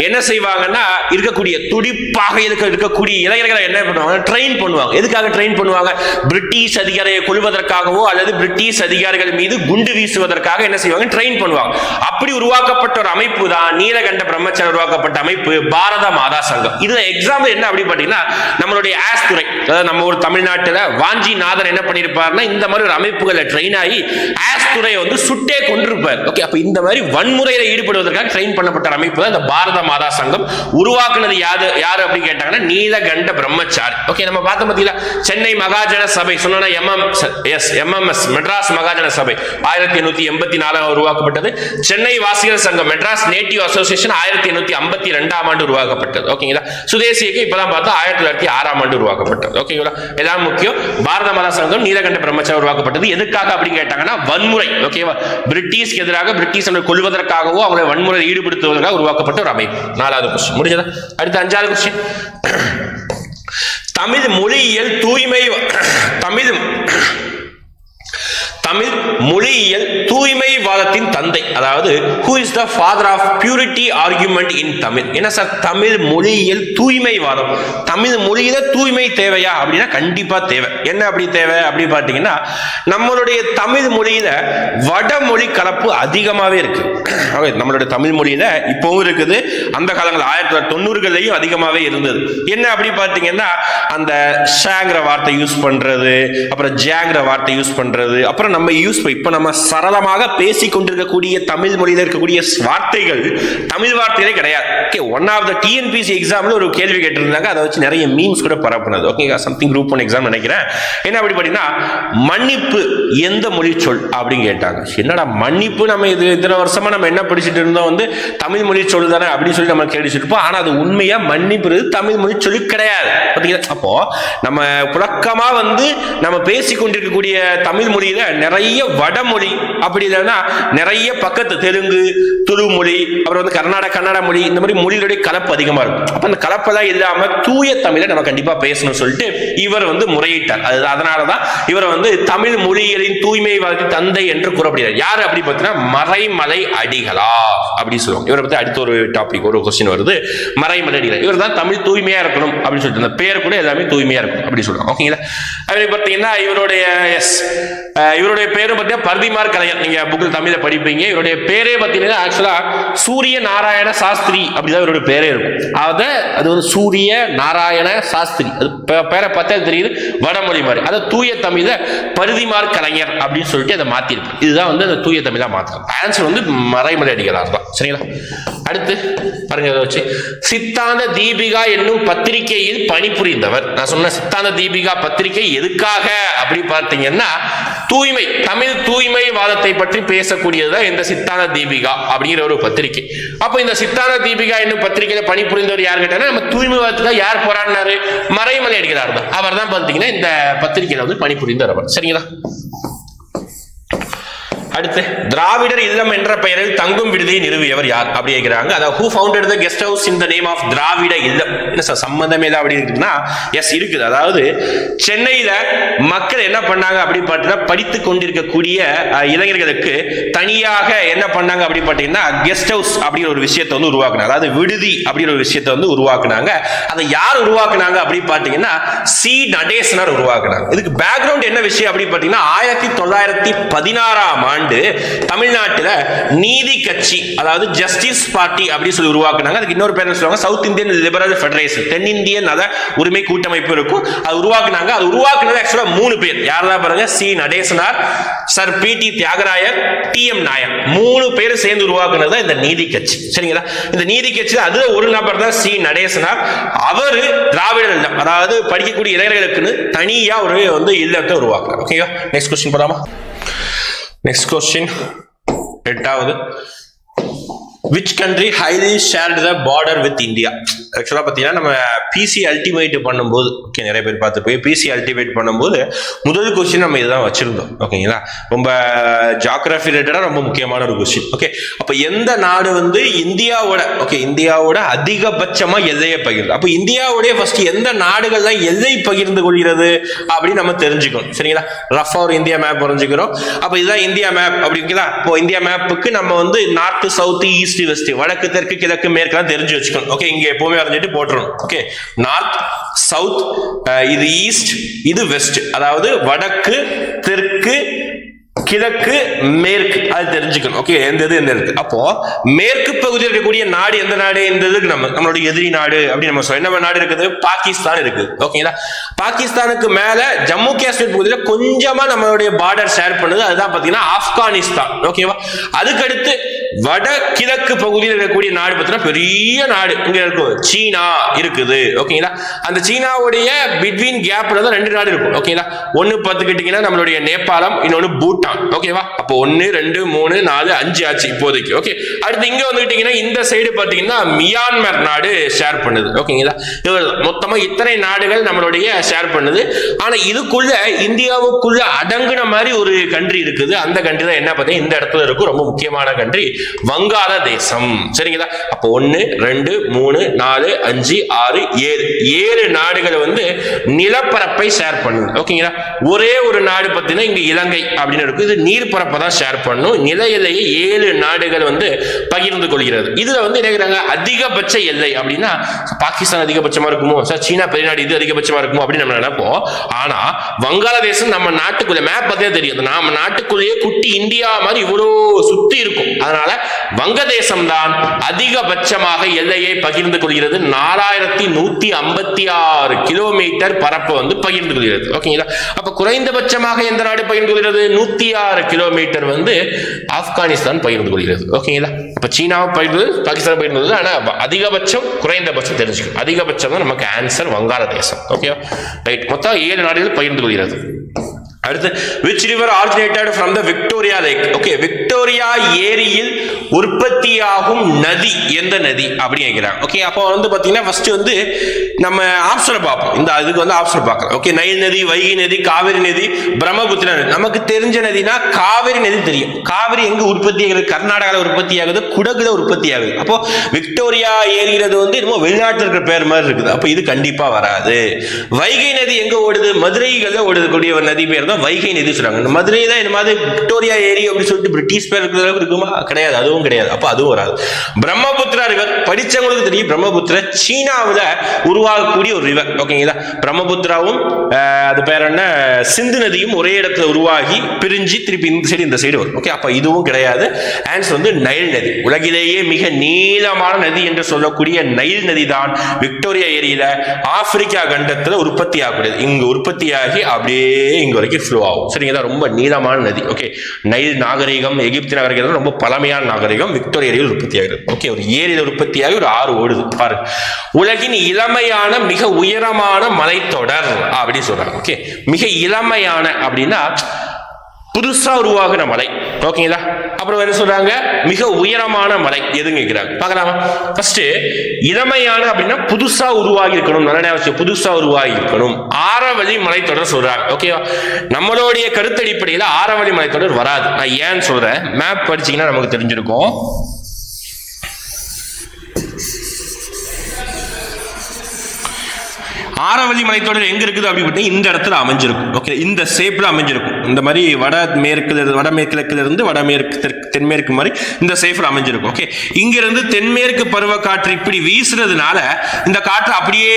[SPEAKER 1] என்ன செய்வாங்கன்னா இருக்கக்கூடிய துடிப்பாக இருக்கக்கூடிய இளைஞர்களை என்ன பண்ணுவாங்க, ட்ரெயின் பண்ணுவாங்க. எதுக்காக ட்ரெயின் பண்ணுவாங்க, பிரிட்டிஷ் அதிகாரியை கொள்வதற்காகவோ அல்லது பிரிட்டிஷ் அதிகாரிகள் மீது குண்டு வீசுவதற்காக என்ன செய்வாங்க, ட்ரெயின் பண்ணுவாங்க. அப்படி உருவாக்கப்பட்ட ஒரு அமைப்பு தான் நீலகண்ட பிரம்மச்சாரி உருவாக்கப்பட்ட அமைப்பு பாரத மாதா சங்கம். இதுல எக்ஸாம்பிள் என்ன அப்படி பாத்தீங்கன்னா நம்மளுடைய ஆஸ் துறை, அதாவது நம்ம ஒரு தமிழ்நாட்டில் வாஞ்சிநாதன் என்ன பண்ணிருப்பாருன்னா இந்த மாதிரி ஒரு அமைப்புகளை ட்ரெயின் ஆகி ஆஸ் துறையை வந்து சுட்டே கொண்டிருப்பார். ஓகே, அப்ப இந்த மாதிரி வன்முறையில ஈடுபடுவதற்காக ட்ரெயின் பண்ணப்பட்ட அமைப்பு தான் இந்த பாரத மாதா சங்கம். உருவாக்குனது யாரு அப்படி கேட்டாங்கன்னா நீலகண்ட பிரம்மச்சாரி. ஓகே, நம்ம பார்த்த பத்தியில சென்னை மகாஜன சபை சொன்னா MMS மெட்ராஸ் மகாஜன சபை 1884 உருவாக்கப்பட்டது. சென்னை வாசிகர் சங்கம் மெட்ராஸ் நேட்டிவ் அசோசியேஷன் 1852ஆம் ஆண்டு உருவாக்கப்பட்டது. ஓகேங்களா? சுதேசிக்கு இப்பதான் பார்த்தா 1906ஆம் ஆண்டு உருவாக்கப்பட்டது. ஓகேங்களா? எல்லாம் முக்கியம். பாரத மாதா சங்கம் நீலகண்ட பிரம்மச்சாரி உருவாக்கப்பட்டது எதுக்காக அப்படி கேட்டாங்கன்னா வன்முறை. ஓகேவா? பிரிட்டிஷ்க்கு எதிராக பிரிட்டிஷ் கொள்வதற்காகவோ அவங்களை வன்முறையில் ஈடுபடுத்துவதற்காக உருவாக்கப்பட்ட ஒரு அமைப்பு. 4வது கொஸ்டின் முடிஞ்சதா? அடுத்து 5வது கொஸ்டின், தமிழ் மொழியியல் தூய்மைவாத வாதத்தின் தந்தை, அதாவது who is the father of purity argument in Tamil? என்ன சார் தமிழ் மொழியியல் தூய்மைவாதம்? தமிழ் மொழியில தூய்மை தேவையா அப்படின்னா கண்டிப்பா தேவை. என்ன அப்படி தேவை அப்படி பார்த்தீங்கன்னா, நம்மளுடைய தமிழ் மொழியில வடமொழி கலப்பு அதிகமாவே இருக்கு. நம்மளுடைய தமிழ் மொழியில இப்பவும் இருக்குது, அந்த காலங்கள் 1990களையும் அதிகமாவே இருந்தது. என்ன அப்படி பார்த்தீங்கன்னா, அந்த ஷாங்கிற வார்த்தை யூஸ் பண்றது, அப்புறம் ஜாங்கிற வார்த்தை யூஸ் பண்றது, அப்புறம் நம்ம இப்ப நம்ம சரளமாக பேசி கொண்டிருக்கக்கூடிய தமிழ் மொழியில இருக்கக்கூடிய வார்த்தைகள் தமிழ் வார்த்தைகளே கிடையாது. Okay, one of the TNPSC எக்ஸாம்ல ஒரு கேள்வி கேட்டிருந்தாங்க, அதை வச்சு நிறைய மீம்ஸ் கூட பரப்புனது. ஓகே, சம்திங் குரூப் 1 எக்ஸாம் நினைக்கிறேன். என்ன அப்படி பார்த்தீங்கன்னா, மன்னிப்பு எந்த மொழி சொல் அப்படின்னு கேட்டாங்க. என்னடா மன்னிப்பு, நம்ம இத்தனை வருஷமா நம்ம என்ன படிச்சுட்டு இருந்தோம், வந்து தமிழ் மொழி சொல் தானே அப்படின்னு சொல்லி நம்ம கேட்டுருப்போம். ஆனா அது உண்மையா மன்னிப்பு தமிழ் மொழி சொல்லி கிடையாது. அப்போ நம்ம புழக்கமா வந்து நம்ம பேசிக் கொண்டிருக்கக்கூடிய தமிழ் மொழியில நிறைய வடமொழி, அப்படி இல்லைன்னா நிறைய பக்கத்து தெலுங்கு, துளு மொழி, அப்புறம் வந்து கன்னட மொழி, இந்த மாதிரி மொழிகளுடைய கலப்பு அதிகமா இருக்கும். அப்ப அந்த கலப்பெல்லாம் இல்லாம தூய தமிழை நம்ம கண்டிப்பா பேசணும்னு சொல்லிட்டு இவர் வந்து முறையிட்டார். அதனாலதான் இவர் வந்து தமிழ் மொழிகளின் தூய்மைவாதத்தின் தந்தை என்று கூறப்படுகிறார். யாரு அப்படி பார்த்தீங்கன்னா, மறைமலை அடிகளார் அப்படி சொல்லுவாங்க. இவரை பத்தி அடுத்த ஒரு டாபிக், ஒரு கொஸ்டின் வருது, மறைமலை அடிகளார். இவர் தான் தமிழ் தூய்மையா இருக்கணும் அப்படின்னு சொல்லிட்டு, அந்த பேர் கூட எல்லாமே தூய்மையா இருக்கும் அப்படி சொல்லுவாங்க. ஓகேங்களா? அப்படி பார்த்தீங்கன்னா இவருடைய பேரு பார்த்தீங்கன்னா பர்திமார் கலைஞர். நீங்க புக்கில் தமிழை படிப்பீங்க. இவருடைய பேரே பார்த்தீங்கன்னா ஆக்சுவலா சூரிய நாராயண சாஸ்திரி அப்படிதான் இவருடைய பேரே இருக்கும். அது வந்து சூரிய நாராயண சாஸ்திரி, அது பேரை பார்த்தா தெரியுது வடமொழி மாதிரி. அதை தூய தமிழ பர்திமார் கலைஞர் அப்படின்னு சொல்லிட்டு அதை மாத்திருக்கு. இதுதான் வந்து அந்த தூய தமிழா மாத்திரம். ஆன்சர் வந்து மறைமலை அடிகளார் தான். சரிங்களா? அடுத்து பாருங்க, இதை வச்சு சித்தாந்த தீபிகா என்னும் பத்திரிகையில் பணிபுரிந்தவர். நான் சொன்ன சித்தாந்த தீபிகா பத்திரிகை எதுக்காக அப்படி பார்த்தீங்கன்னா, தூய்மை, தமிழ் தூய்மை வாதத்தை பற்றி பேசக்கூடியதுதான் இந்த சித்தாந்த தீபிகா அப்படிங்கிற ஒரு பத்திரிகை. அப்ப இந்த சித்தாந்த தீபிகா என்னும் பத்திரிகையில பணிபுரிந்தவர் யார் கேட்டாங்கன்னா, நம்ம தூய்மை வாதத்துக்காக யார் போராடினாரு? மறைமலை அடிகளார் தான். அவர் தான் பார்த்தீங்கன்னா இந்த பத்திரிகையில வந்து பணிபுரிந்தவர். சரிங்களா? அடுத்து, திராவிடர் இல்லம் என்ற பெயரில் தங்கும் விடுதியை நிறுவியவர் யார் அப்படி கேட்கிறாங்க. அதாவது who founded the guest house in the name of திராவிட இல்லம்? என்ன சார் சம்பந்தமே இல்லை அப்படி இருக்குன்னா, எஸ் இருக்குது. அதாவது சென்னையில மக்கள் என்ன பண்ணாங்க அப்படி பார்த்தீங்கன்னா, படித்து கொண்டிருக்கக்கூடிய இளைஞர்களுக்கு தனியாக என்ன பண்ணாங்க அப்படி பார்த்தீங்கன்னா, கெஸ்ட் ஹவுஸ் அப்படிங்கிற ஒரு விஷயத்தை வந்து உருவாக்குனாங்க. அதாவது விடுதி அப்படிங்கிற ஒரு விஷயத்தை வந்து உருவாக்குனாங்க. அதை யார் உருவாக்குனாங்க அப்படி பார்த்தீங்கன்னா, சி நடேசனார் உருவாக்குனாங்க. இதுக்கு பேக்ரவுண்ட் என்ன விஷயம் அப்படி பார்த்தீங்கன்னா, 1916ஆம் ஆண்டு தமிழ்நாட்டில் நீதி கட்சி, அதாவது ஜஸ்டிஸ் பார்ட்டி அப்படி சொல்லி உருவாக்குனாங்க. அதுக்கு இன்னொரு பேர் சொல்லுவாங்க சவுத் இந்தியன் லிபரல் ஃபெடரேஷன், தென்னிந்திய நல உரிமை கூட்டமைப்பு இருக்கும். அது உருவாக்குனாங்க. அது உருவாக்குனது ஆக்சுவலா 3 பேர். யாரெல்லாம் பாருங்க, C Natesanar, Sir P T. Thyagarayar, T M. Nair. 3 பேர் சேர்ந்து உருவாக்குனது இந்த நீதி கட்சி. சரிங்களா? இந்த நீதி கட்சி அதுல ஒரு நபர் தான் சி நடேசனார். அவரு திராவிடர் இல்லம், அதாவது படிக்கக்கூடிய இளைஞர்களுக்குன்னு தனியா ஒரு வந்து இல்லத்தை உருவாக்குறாங்க. ஓகேவா? நெக்ஸ்ட் கொஸ்டின் போலாமா? Next question, 8வது. Which country highly shared the border with India? ஆக்சுவலா பார்த்தீங்கன்னா, நம்ம பிசி அல்டிமேட் பண்ணும்போது, ஓகே, நிறைய பேர் பார்த்து போய் பிசி அல்டிமேட் பண்ணும்போது முதல் கொஸ்டின் நம்ம இதுதான் வச்சிருந்தோம். ஓகேங்களா? ரொம்ப ஜியோகிராஃபி ரிலேட்டடா ரொம்ப முக்கியமான ஒரு கொஸ்டின். ஓகே, அப்ப எந்த நாடு வந்து இந்தியாவோட அதிகபட்சமா எல்லையை பகிர்ந்து, அப்ப இந்தியாவுடைய ஃபர்ஸ்ட் எந்த நாடுகள் தான் எல்லை பகிர்ந்து கொள்கிறது அப்படின்னு நம்ம தெரிஞ்சுக்கணும். சரிங்களா? ரஃபா ஒரு இந்தியா மேப் வரைஞ்சுக்கிறோம். அப்ப இதுதான் இந்தியா மேப் அப்படிங்களா? இப்போ இந்தியா மேப்புக்கு நம்ம வந்து நார்த், சவுத், ஈஸ்ட், வெஸ்ட், வடக்கு, தெற்கு, கிழக்கு, மேற்கெல்லாம் தெரிஞ்சு வச்சுக்கணும். ஓகே, இங்க எப்பவுமே வரைஞ்சிட்டு போட்டுறணும். ஓகே, நார்த், சவுத், இது ஈஸ்ட், இது வெஸ்ட், அதாவது வடக்கு, தெற்கு, கிழக்கு, மேற்கு, அது தெரிஞ்சுக்கணும். ஓகே, எந்த இருக்கு. அப்போ மேற்கு பகுதியில் இருக்கக்கூடிய நாடு எந்த நாடு? இந்த இதுக்கு நம்மளுடைய எதிரி நாடு அப்படி நம்ம சொல்ல என்ன நாடு இருக்குது? பாகிஸ்தான் இருக்குது. ஓகேங்களா? பாகிஸ்தானுக்கு மேல ஜம்மு காஷ்மீர் பகுதியில் கொஞ்சமா நம்மளுடைய பார்டர் ஷேர் பண்ணுது, அதுதான் பாத்தீங்கன்னா ஆப்கானிஸ்தான். ஓகேவா? அதுக்கடுத்து வட கிழக்கு பகுதியில் இருக்கக்கூடிய நாடு பார்த்தீங்கன்னா பெரிய நாடு இங்க இருக்கும், சீனா இருக்குது. ஓகேங்களா? அந்த சீனாவுடைய பிட்வீன் கேப்ல தான் 2 நாடு இருக்கும். ஓகேங்களா? ஒன்னு பார்த்துக்கிட்டீங்கன்னா நம்மளுடைய நேபாளம், இன்னொன்னு பூட்டான். ஓகேவா? அப்போ 1, 2, 3, 4, 5 ஆச்சு இப்போதைக்கு. ஓகே, அடுத்து இங்க வந்துட்டீங்கன்னா இந்த சைடு பாத்தீங்கன்னா மியான்மர் நாடு ஷேர் பண்ணுது. ஓகேங்களா? மொத்தமா இத்தனை நாடுகள் நம்மளுடைய ஷேர் பண்ணுது. ஆனா இதுக்குள்ள இந்தியாவுக்குள்ள அடங்குன மாதிரி ஒரு கண்ட்ரி இருக்குது. அந்த கண்ட்ரி தான் என்ன பார்த்தீங்கன்னா இந்த இடத்துல இருக்கும், ரொம்ப முக்கியமான கண்ட்ரி, வங்காளதேசம். சரிங்களா? அப்போ 1, 2, 3, 4, 5, 6, 7 நாடுகள் வந்து நிலப்பரப்பை ஷேர் பண்ணுது. ஓகேங்களா? ஒரே ஒரு நாடு பார்த்தீங்கன்னா இங்க இலங்கை அப்படின்னு இருக்கு. இது நீர்ப்பரப்பை தான் ஷேர் பண்ணும். நில எல்லையை 7 நாடுகள் வந்து பகிர்ந்து கொள்கிறது. இதுல வந்து நினைக்கிறாங்க அதிகபட்ச எல்லை அப்படின்னா பாகிஸ்தான் அதிகபட்சமா இருக்குமோ, சார் சீனா பெரிய நாடு இது அதிகபட்சமா இருக்குமோ அப்படின்னு நம்ம நினைப்போம். ஆனா வங்காளதேசம் நம்ம நாட்டுக்குள்ள மேப் பார்த்தே தெரியும், நம்ம நாட்டுக்குள்ளேயே குட்டி இந்தியா மாதிரி இவ்வளோ சுத்தி இருக்கும். அதனால வங்கதேசம் தான் அதிகபட்சமாக எல்லையை பகிர்ந்து கொள்கிறது. 4156 கிலோமீட்டர் பரப்பு வந்து பகிர்ந்து கொள்கிறது. ஓகேங்களா? அப்ப குறைந்தபட்சமாக எந்த நாடு பகிர்ந்து கொள்கிறது? 106 கிலோமீட்டர் வந்து ஆப்கானிஸ்தான் பகிர்ந்து கொள்கிறது. ஓகேங்களா? அப்ப சீனாவை பகிர்ந்து, பாகிஸ்தான் பகிர்ந்து, ஆனா அதிகபட்சம் குறைந்தபட்சம் தெரிஞ்சுக்கணும். அதிகபட்சம் தான் நமக்கு ஆன்சர் வங்காளதேசம். ஓகேவா? ரைட். மொத்தம் 7 நாடுகள் பகிர்ந்து கொள்கிறது. அடுத்து which river originated from the Victoria Lake? Okay, Victoria ஏரியில் உற்பத்தியாகும் நதி எந்த நதி அப்படி கேட்கிறாங்க. ஓகே, அப்போ வந்து பாத்தீங்கன்னா ஃபர்ஸ்ட் வந்து நம்ம ஆப்ஷனை பார்ப்போம். இந்த இதுக்கு வந்து ஆப்ஷன் பார்க்கலாம். ஓகே, நைல் நதி, வைகை நதி, காவிரி நதி, பிரம்மபுத்திரா நதி. நமக்கு தெரிஞ்ச நதினா காவிரி நதி தெரியும். காவிரி எங்க உற்பத்தி ஆகுது? கர்நாடகாவில் உற்பத்தி ஆகுது, குடகுல உற்பத்தி ஆகுது. அப்போ விக்டோரியா ஏரிகிறது வந்து இன்னும் வெளிநாட்டில் இருக்கிற பேர் மாதிரி இருக்குது. அப்போ இது கண்டிப்பா வராது. வைகை நதி எங்க ஓடுது? மதுரைகள்ல ஓடுக்கூடிய ஒரு நதி பேர் தான் வைகை நதி சொல்றாங்க. மதுரை தான் இந்த மாதிரி விக்டோரியா ஏரி அப்படின்னு சொல்லிட்டு பிரிட்டிஷ் பேர் இருக்கிறது இருக்குமா? கிடையாது, அதுவும் கிடையாது. அப்ப அதுவும் வராது. பிரம்மபுத்திரா ரிவர் படிச்சவங்களுக்கு தெரியும். பிரம்மபுத்திரா சீனாவில் உருவாகக்கூடிய ஒரு ரிவர். ஓகேங்களா? பிரம்மபுத்திராவும் அது பேர் என்ன சிந்து நதியும் ஒரே இடத்துல உருவாகி பிரிஞ்சு திருப்பி இந்த சைடு வரும். ஓகே, அப்ப இதுவும் கிடையாது. ஆன்சர் வந்து நைல் நதி. உலகிலேயே மிக நீளமான நதி என்று சொல்லக்கூடிய நைல் நதி தான் விக்டோரியா ஏரியில ஆப்பிரிக்கா கண்டத்துல உற்பத்தி ஆகக்கூடியது. இங்க உற்பத்தியாகி அப்படியே இங்க வரைக்கும் ஃப்ளோ ஆகும். சரிங்களா? ரொம்ப நீளமான நதி. ஓகே, நைல் நாகரிகம், எகிப்து நாகரிகம் ரொம்ப பழமையான நாகரிகம் விக்டோரியா ஏரியில் உற்பத்தி ஆகிறது. ஓகே, ஒரு ஏரியில் உற்பத்தியாகி ஒரு ஆறு ஓடுது பாரு. உலகின் இளமையான மிக உயரமான மலைத்தொடர் அப்படின்னு சொல்றாங்க. ஓகே, மிக இளமையான அப்படின்னா புதுசா உருவாகின மலை. ஓகேங்களா? அப்புறம் என்ன சொல்றாங்க? மிக உயரமான மலை எதுன்னு கேட்கிறாங்க. பார்க்கலாமா? ஃபர்ஸ்ட் இளமையான அப்படின்னா புதுசா உருவாகி இருக்கணும். நல்ல அவசியம், புதுசா உருவாகி இருக்கணும். ஆரவழி மலைத்தொடர் சொல்றாங்க. ஓகேவா? நம்மளுடைய கருத்தடிப்படையில் ஆரவழி மலைத்தொடர் வராது. நான் ஏன்னு சொல்றேன், மேப் படிச்சீங்கன்னா நமக்கு தெரிஞ்சிருக்கும். ஆரவழி மலைத்தொடர் எங்க இருக்குது அப்படின்னு இந்த இடத்துல அமைஞ்சிருக்கும். ஓகே, இந்த ஷேப்ல அமைஞ்சிருக்கும். இந்த மாதிரி வடமேற்குல இருந்து வடமேற்கு தென்மேற்கு மாதிரி இந்த ஷேப்ல அமைஞ்சிருக்கும். ஓகே, இங்க இருந்து தென்மேற்கு பருவ காற்று இப்படி வீசுறதுனால இந்த காற்று அப்படியே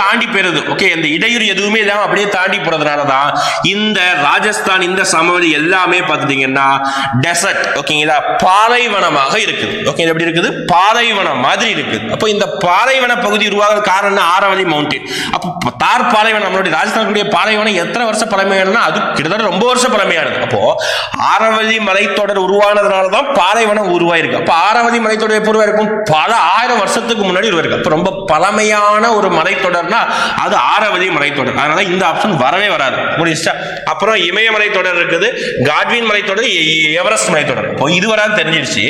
[SPEAKER 1] தாண்டி போயிருது. ஓகே, இந்த இடையூறு எதுவுமே இல்லாம அப்படியே தாண்டி போறதுனாலதான் இந்த ராஜஸ்தான் இந்த சமவெளி எல்லாமே பார்த்துட்டீங்கன்னா டெசர்ட். ஓகேங்களா? பாலைவனமாக இருக்குது. ஓகே, எப்படி இருக்குது? பாலைவனம் மாதிரி இருக்குது. அப்போ இந்த பாலைவன பகுதி உருவாக காரணம் ஆரவழி மவுண்டன். அப்போ தார் பாலைவனம், நம்மளுடைய ராஜஸ்தானுடைய பாலைவனம் எத்தனை வருஷம் பழமையானதுன்னா அது கிட்டத்தட்ட ரொம்ப வருஷம் பழமையானது. அப்போ ஆரவழி மலைத்தொடர் உருவானதுனாலதான் பாலைவனம் உருவாயிருக்கு. அப்ப ஆரவழி மலைத்தொடர் எப்போ உருவாயிருக்கும்? பல ஆயிரம் வருஷத்துக்கு முன்னாடி உருவாயிருக்கு. அப்ப ரொம்ப பழமையான ஒரு மலைத்தொடர்னா அது ஆரவழி மலைத்தொடர். அதனால இந்த ஆப்ஷன் வரவே வராது. முடிச்சா அப்புறம் இமயமலை தொடர் இருக்குது, காட்வின் மலைத்தொடர், எவரெஸ்ட் மலைத்தொடர். இது வராது தெரிஞ்சிருச்சு.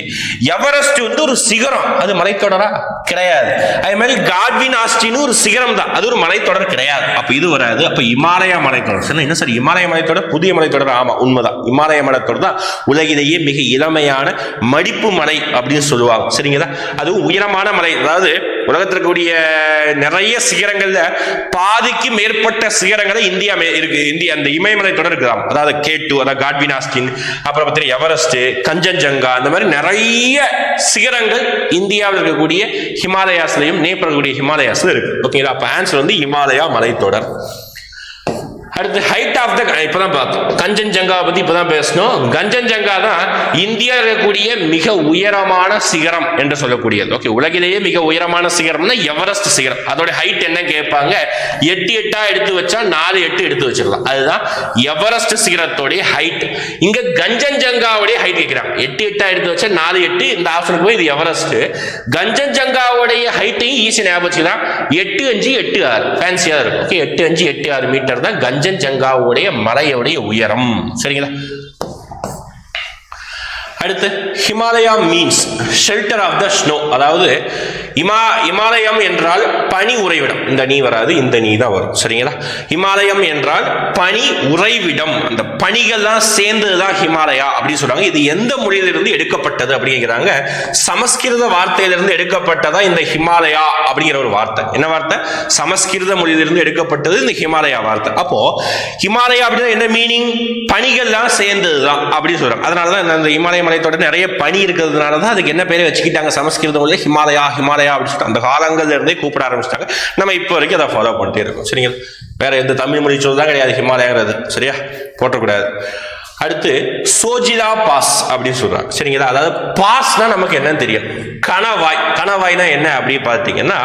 [SPEAKER 1] எவரெஸ்ட் வந்து ஒரு சிகரம், அது மலைத்தொடரா கிடையாது. அதே மாதிரி காட்வின் ஆஸ்டின் ஒரு சிகரம் தான், அது ஒரு மலைத்தொடர் கிடையாது. அப்ப இது வராது. அப்ப இமாலயா மலைத்தொடர். என்ன சார் இமாலய மலைத்தொடர்? புதிய மலைத்தொடர். ஆமா, உண்மைதான். இமாலய மலைத்தொடர் தான் உலகிலேயே மிக இளமையான மடிப்பு மலை அப்படின்னு சொல்லுவாங்க. சரிங்களா? அதுவும் உயரமான மலை. அதாவது உலகத்தில் இருக்கக்கூடிய நிறைய சிகரங்கள்ல பாதிக்கு மேற்பட்ட சிகரங்களை இந்தியா இருக்கு. இந்தியா அந்த இமயமலை தொடர் இருக்குதாம். அதாவது K2, அதாவது காட்வின் ஆஸ்டின், அப்புறம் பார்த்தீங்கன்னா எவரெஸ்ட், கஞ்சன்ஜங்கா, அந்த மாதிரி நிறைய சிகரங்கள் இந்தியாவில் இருக்கக்கூடிய ஹிமாலயாஸ்லையும் நேபாள இருக்கக்கூடிய ஹிமாலயாஸ்ல இருக்கு. ஓகேங்களா? அப்ப ஆன்சர் வந்து இமாலயா மலைத்தொடர். அடுத்து ஹைட் ஆஃப் த, இப்பதான் பார்த்தோம் கஞ்சன்ஜங்கா பத்தி இப்பதான் பேசணும். கஞ்சன்ஜங்கா தான் இந்தியா இருக்கக்கூடிய மிக உயரமான சிகரம் என்று சொல்லக்கூடியது. ஓகே, உலகிலேயே மிக உயரமான சிகரம்னா எவரெஸ்ட் சிகரம். அதோட ஹைட் என்ன கேட்பாங்க? 8 8 எடுத்து வச்சா 4 8 எடுத்து வச்சிடலாம். அதுதான் எவரெஸ்ட் சிகரத்தோடைய ஹைட். இங்க கஞ்சன்ஜங்காவுடைய ஹைட் கேட்கிறாங்க. 8 8 எடுத்து வச்சா 4 8. இந்த ஆப்ஷனுக்கு போய் இது எவரெஸ்ட். கஞ்சன்ஜங்காவுடைய ஹைட்டையும் ஈஸி ஞாபகம் வச்சுக்கலாம். 8 5 8 6 ஃபேன்சியா இருக்கும். ஓகே, 8 5 8 6 மீட்டர் தான் கஞ்சன்ஜங்காவுடைய மலையோடைய உயரம். சரிங்களா? அடுத்து Himalaya means shelter of the snow, அதாவது இமாலயம் என்றால் பனி உறைவிடம். இந்த நீ வராது, இந்த நீ தான் வரும். சரிங்களா? இமாலயம் என்றால் பனி உறைவிடம், அந்த பனிகள்லாம் சேர்ந்ததுதான் ஹிமாலயா அப்படின்னு சொல்றாங்க. இது எந்த மொழியிலிருந்து எடுக்கப்பட்டது அப்படிங்கிறாங்க. சமஸ்கிருத வார்த்தையிலிருந்து எடுக்கப்பட்டதா இந்த ஹிமாலயா அப்படிங்கிற ஒரு வார்த்தை. என்ன வார்த்தை? சமஸ்கிருத மொழியிலிருந்து எடுக்கப்பட்டது இந்த ஹிமாலயா வார்த்தை. அப்போ ஹிமாலயா அப்படின்னா என்ன மீனிங்? பனிகள்லாம் சேர்ந்ததுதான் அப்படின்னு சொல்றாங்க. அதனாலதான் இந்த இமாலய மலைத்தொடர் நிறைய பனி இருக்கிறதுனாலதான் அதுக்கு என்ன பேரை வச்சுக்கிட்டாங்க சமஸ்கிருத மொழியில்? ஹிமாலயா ஹிமாலயா அப்படின்னு சொல்லிட்டு அந்த காலங்கள்ல இருந்தே கூப்பிட ஆரம்பிச்சிட்டாங்க. நம்ம இப்போ வரைக்கும் அதை ஃபாலோ பண்ணிட்டே இருக்கோம். சரிங்களா? வேற எந்த தமிழ் மொழி சொல்லுதான் கிடையாது ஹிமாலயாங்கிறது. சரியா? போட்டக்கூடாது. அடுத்து சோஜிலா பாஸ் அப்படின்னு சொல்றாங்க. சரிங்களா? அதாவது பாஸ்னா நமக்கு என்னன்னு தெரியும். கணவாய். கணவாய்னா என்ன அப்படின்னு பார்த்தீங்கன்னா,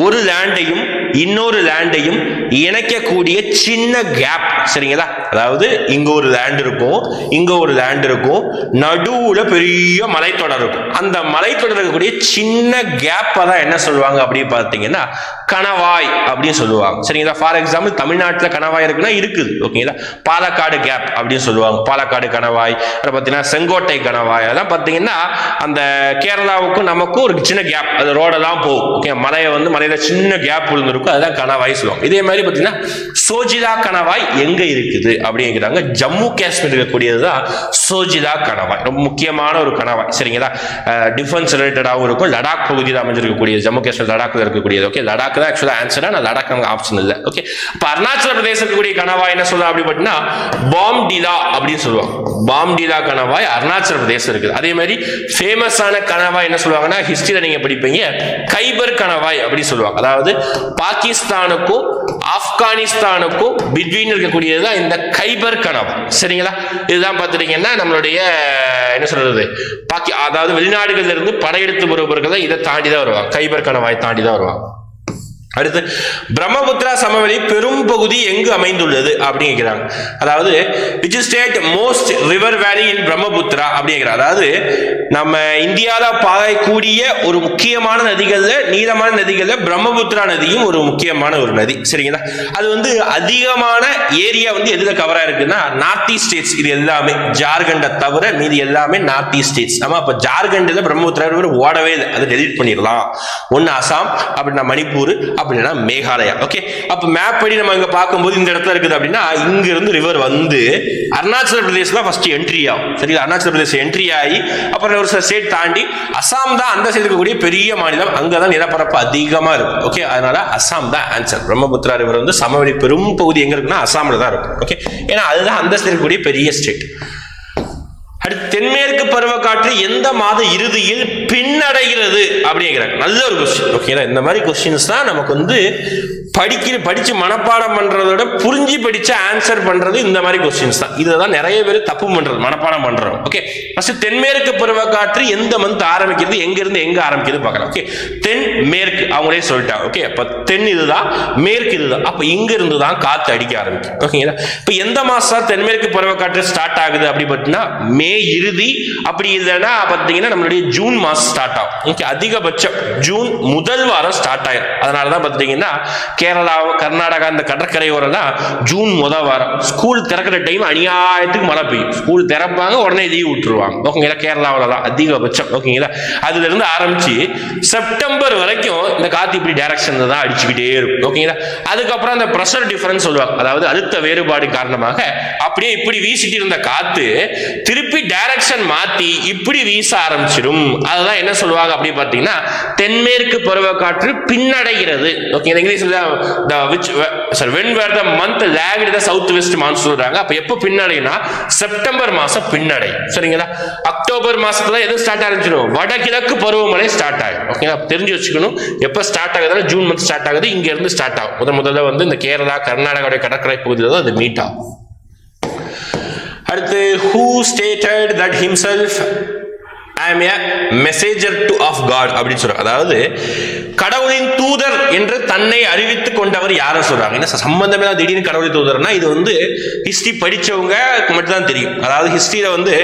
[SPEAKER 1] ஒரு லேண்டையும் இன்னொரு லேண்டையும் இணைக்கக்கூடிய சின்ன கேப். சரிங்களா? அதாவது இங்க ஒரு லேண்ட் இருக்கும், இங்க ஒரு லேண்ட் இருக்கும், நடுவுல பெரிய மலைத்தொடர் இருக்கும். அந்த மலைத்தொடர் இருக்கக்கூடிய சின்ன கேப் தான் என்ன சொல்லுவாங்க அப்படின்னு பார்த்தீங்கன்னா கணவாய் அப்படின்னு சொல்லுவாங்க. சரிங்களா? ஃபார் எக்ஸாம்பிள் தமிழ்நாட்டில் கணவாய் இருக்குன்னா இருக்குது. ஓகேங்களா? பாலக்காடு கேப் அப்படின்னு சொல்லுவாங்க. பாலக்காடு கணவாய், பார்த்தீங்கன்னா செங்கோட்டை கணவாய். அதான் பார்த்தீங்கன்னா அந்த கேரளாவுக்கும் நமக்கும் ஒரு சின்ன கேப், அது ரோடெல்லாம் போகும். ஓகே, மலையை வந்து மலையில சின்ன கேப் விழுந்திருக்கும், அதுதான் கணவாய் சொல்லுவாங்க. இதே மாதிரி பார்த்தீங்கன்னா சோஜிலா கணவாய் எங்க இருக்குது அப்படிங்கிறாங்க. ஜம்மு காஷ்மீர் இருக்கக்கூடியதுதான் சோஜிலா கணவாய். ரொம்ப முக்கியமான ஒரு கணவாய். சரிங்களா? டிஃபென்ஸ் ரிலேட்டடாகவும் இருக்கும். லடாக் பகுதியில் அமைஞ்சிருக்கக்கூடிய, ஜம்மு காஷ்மீர் லடாக்ல இருக்கக்கூடியது. ஓகே, லடாக் தான் ஆக்சுவலா ஆன்சர். நான் லடாக் ஆப்ஷன் இல்லை. ஓகே, இப்போ அருணாச்சல பிரதேசம் இருக்கக்கூடிய கணவாய் என்ன சொல்லுவாங்க அப்படி பார்த்தீங்கன்னா பாம்டிலா அப்படின்னு சொல்லுவாங்க. பாம்டிலா கணவாய் அருணாச்சல பிரதேசம் இருக்குது. அதே மாதிரி ஃபேமஸான கணவாய் என்ன சொல்லுவாங்கன்னா, ஹிஸ்டரியில நீங்க படிப்பீங்க, கைபர் கணவாய் அப்படின்னு சொல்லுவாங்க. அதாவது பாகிஸ்தானுக்கும் ஆப்கானிஸ்தானுக்கும் பிட்வீன் இருக்கக்கூடியதுதான் இந்த கைபர் கணவாய். சரிங்களா? இதுதான் பார்த்துட்டீங்கன்னா நம்மளுடைய என்ன சொல்றது, அதாவது வெளிநாடுகள்ல இருந்து படையெடுத்து வருபவர்கள் இதை தாண்டி தான் வருவாங்க, கைபர் கணவாய் தாண்டி தான் வருவாங்க. அடுத்து பிரம்மபுத்திரா சமவெளி பெரும் பகுதி எங்கு அமைந்துள்ளது அப்படிங்கிறாங்க. அதாவது which state most river valley in Brahmaputra அப்படிங்கிறாங்க. அதாவது நம்ம இந்தியாவில் பாயக்கூடிய ஒரு முக்கியமான நதிகள்ல, நீளமான நதிகள்ல பிரம்மபுத்திரா நதியும் ஒரு முக்கியமான ஒரு நதி. சரிங்களா? அது வந்து அதிகமான ஏரியா வந்து எதுல கவரா இருக்குன்னா நார்த் ஈஸ்ட் ஸ்டேட்ஸ். இது எல்லாமே ஜார்க்கண்டை தவிர மீதி எல்லாமே நார்த் ஈஸ்ட் ஸ்டேட்ஸ். நம்ம அப்ப ஜார்க்கண்ட்ல பிரம்மபுத்திரா ரிவர் ஓடவே இல்லை, அதை டெலீட் பண்ணிடலாம். ஒன்னு அசாம், அப்படின்னா மணிப்பூர், அப்படின்னா மேகாலயா. ஓகே, அப்ப மேப் படி நம்ம இங்க பார்க்கும்போது இந்த இடத்துல இருக்குது அப்படின்னா இங்க இருந்து ரிவர் வந்து அருணாச்சல பிரதேசம் தான் ஃபர்ஸ்ட் என்ட்ரி ஆகும். சரிங்களா? அருணாச்சல பிரதேசம் என்ட்ரி ஆகி அப்புறம் ஒரு ஸ்டேட் தாண்டி அசாம் தான் அந்த சைடு இருக்கக்கூடிய பெரிய மாநிலம். அங்கதான் நிலப்பரப்பு அதிகமா இருக்கும். ஓகே, அதனால அசாம் தான் ஆன்சர். பிரம்மபுத்திரா ரிவர் வந்து சமவெளி பெரும் பகுதி எங்க இருக்குன்னா அசாம்ல தான் இருக்கும். ஓகே, ஏன்னா அதுதான் அந்த சைடு இருக்கக்கூடிய பெரிய ஸ்டேட். அடுத்து தென்மேற்கு பருவக்காற்று எந்த மாத இறுதியில் பின்னடைகிறது அப்படிங்கிறாங்க. நல்ல ஒரு கொஸ்டின். ஓகேங்களா? இந்த மாதிரி கொஸ்டின்ஸ் தான் நமக்கு வந்து படிச்சு மனப்பாடம் பண்றதோட புரிஞ்சு படிச்சு ஆன்சர் பண்றது இந்த மாதிரி கொஸ்டின்ஸ் தான். இதுதான் நிறைய பேர் தப்பு பண்றது, மனப்பாடம் பண்றோம். ஓகே, ஃபர்ஸ்ட் தென்மேற்கு பருவக்காற்று எந்த மந்த் ஆரம்பிக்கிறது, எங்க இருந்து எங்க ஆரம்பிக்கிறது பார்க்கலாம். ஓகே, தென் மேற்கு அவங்களே சொல்லிட்டாங்க. ஓகே, அப்ப தென் இதுதான், மேற்கு இதுதான். அப்ப இங்க இருந்து தான் காத்து அடிக்க ஆரம்பிக்கும். ஓகேங்களா? இப்ப எந்த மாசம் தென்மேற்கு பருவக்காற்று ஸ்டார்ட் ஆகுது அப்படி பார்த்தீங்கன்னா மே இறுதி, அப்படி இல்லைன்னா பார்த்தீங்கன்னா நம்மளுடைய ஜூன் மாசம் ஸ்டார்ட் ஆகும். ஓகே, அதிகபட்சம் ஜூன் முதல் வாரம் ஸ்டார்ட் ஆகும். அதனாலதான் பார்த்தீங்கன்னா கேரளா, கர்நாடகா இந்த கடற்கரையோரம் தான் ஜூன் முதல் வாரம். ஸ்கூல் திறக்கிற டைம் அநியாயத்துக்கு மழை பெய்யும். ஸ்கூல் திறப்பாங்க, உடனே லீவ் விட்டுருவாங்க. ஓகேங்களா? கேரளாவில் தான் அதிகபட்சம். ஓகேங்களா? அதுல இருந்து ஆரம்பிச்சு செப்டம்பர் வரைக்கும் இந்த காத்து இப்படி டைரக்ஷன் தான் அடிச்சுக்கிட்டே இருக்கும். ஓகேங்களா? அதுக்கப்புறம் அந்த பிரஷர் டிஃபரன்ஸ் சொல்லுவாங்க, அதாவது அழுத்த வேறுபாடு காரணமாக அப்படியே இப்படி வீசிட்டு இருந்த காத்து திருப்பி டைரக்ஷன் மாத்தி இப்படி வீச ஆரம்பிச்சிடும். அதுதான் என்ன சொல்லுவாங்க அப்படி பார்த்தீங்கன்னா தென்மேற்கு பருவக்காற்று பின்னடைகிறது. ஓகே, இங்கிலீஷ்ல when were the month lagged the southwest monsoon சொல்றாங்க. அப்ப எப்ப பின்னடைனா செப்டம்பர் மாசம் பின்னடை. சரிங்களா? அக்டோபர் மாசத்துல எது ஸ்டார்ட் ஆரம்பிச்சிடும், வடகிழக்கு பருவமழை ஸ்டார்ட் ஆகும். ஓகேங்களா? தெரிஞ்சு வச்சுக்கணும். எப்ப ஸ்டார்ட் ஆகுதுன்னா ஜூன் மந்த் ஸ்டார்ட் ஆகுது, இங்க இருந்து ஸ்டார்ட் ஆகும். முதல்ல வந்து இந்த கேரளா கர்நாடகாவுடைய கடற்கரை பகுதியில் தான் அது மீட் ஆகும். அடுத்து who stated that himself I am a messenger of God அப்படின்னு சொல்றாங்க. அதாவது கடவுளின் தூதர் என்று தன்னை அறிவித்துக் கொண்டவர் யாரும் சொல்றாங்க. என்ன சம்பந்தமே திடீர்னு கடவுளின் தூதர்னா இது வந்து ஹிஸ்டரி படிச்சவங்க மட்டும் தான் தெரியும். அதாவது ஹிஸ்டரியில வந்து